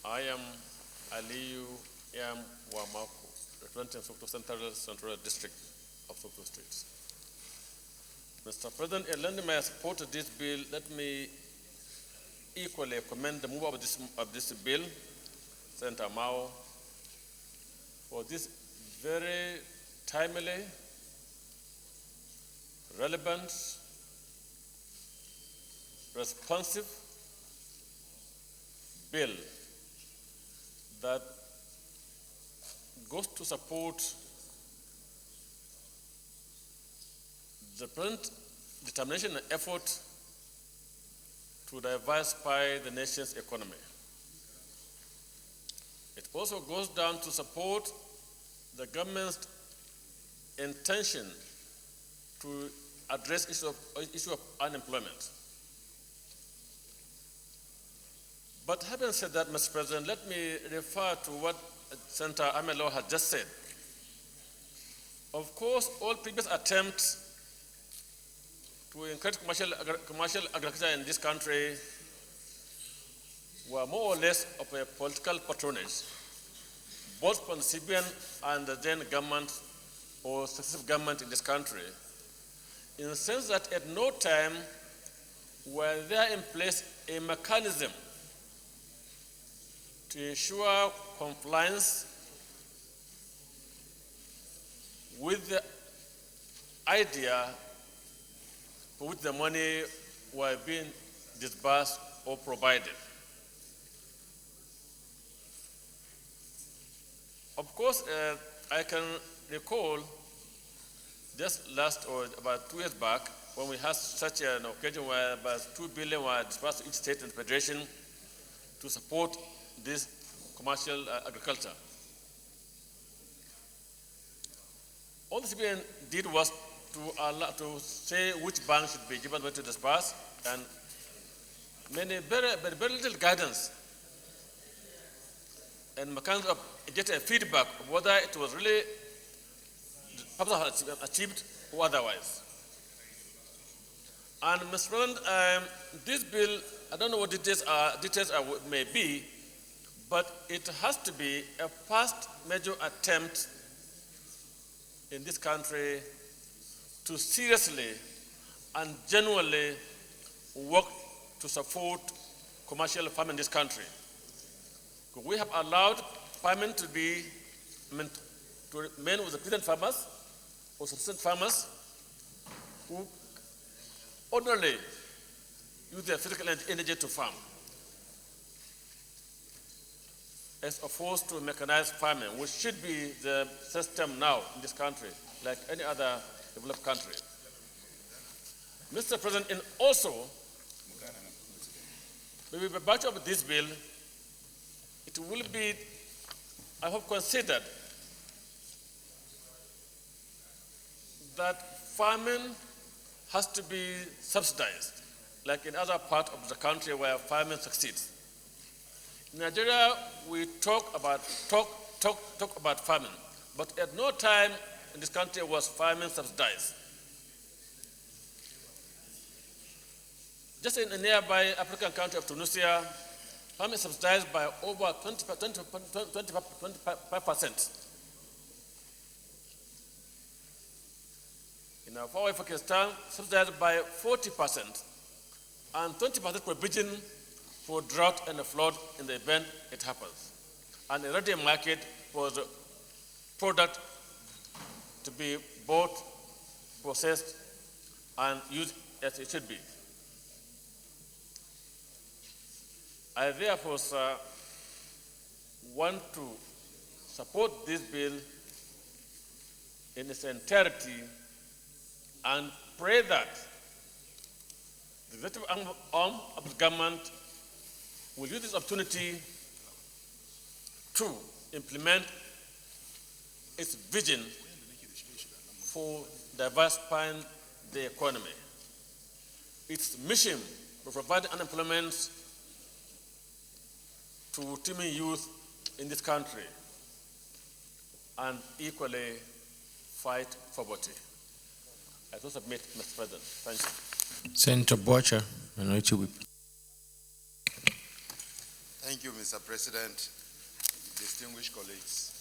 I am Aliyu Wamakko, representing Central District of Sokoto State. Mr. President, in lending my support to this bill, let me equally commend the mover of this bill, Senator Mao, for this very timely, relevant, responsive bill that goes to support the present determination and effort to diversify the nation's economy. It also goes down to support the government's intention to address issue of unemployment. But having said that, Mr. President, let me refer to what Senator Amelo had just said. Of course, all previous attempts to encourage commercial agriculture in this country were more or less of a political patronage, both from the civilian and the then government or successive government in this country, in the sense that at no time were there in place a mechanism to ensure compliance with the idea for which the money were being disbursed or provided. Of course, I can recall just about 2 years back when we had such an occasion where about 2 billion were disbursed to each state and federation to support this commercial agriculture. All the CBN did was to say which bank should be given to disperse, and very little guidance and mechanism of getting a feedback of whether it was really the purpose achieved or otherwise. And Mr. President, this bill, I don't know what details may be, but it has to be a first major attempt in this country to seriously and genuinely work to support commercial farming in this country. We have allowed farming to remain with the peasant farmers or subsistence farmers who ordinarily use their physical energy to farm, as opposed to mechanized farming, which should be the system now in this country, like any other developed country. Mr. President, and also, maybe by virtue of this bill, it will be, I hope, considered that farming has to be subsidized, like in other parts of the country where farming succeeds. In Nigeria, we talk about farming, but at no time in this country was farming subsidized. Just in a nearby African country of Tunisia, farming is subsidized by over 25%. In our far Pakistan, subsidized by 40%, and 20% provision for drought and flood in the event it happens, and a ready market for the product to be bought, processed, and used as it should be. I therefore, sir, want to support this bill in its entirety and pray that the executive arm of the government will use this opportunity to implement its vision for diversifying the economy. Its mission to provide unemployment to teeming youth in this country and equally fight poverty. I so submit, Mr. President. Thank you. Senator Boacha, Minority Whip. Thank you, Mr. President, distinguished colleagues.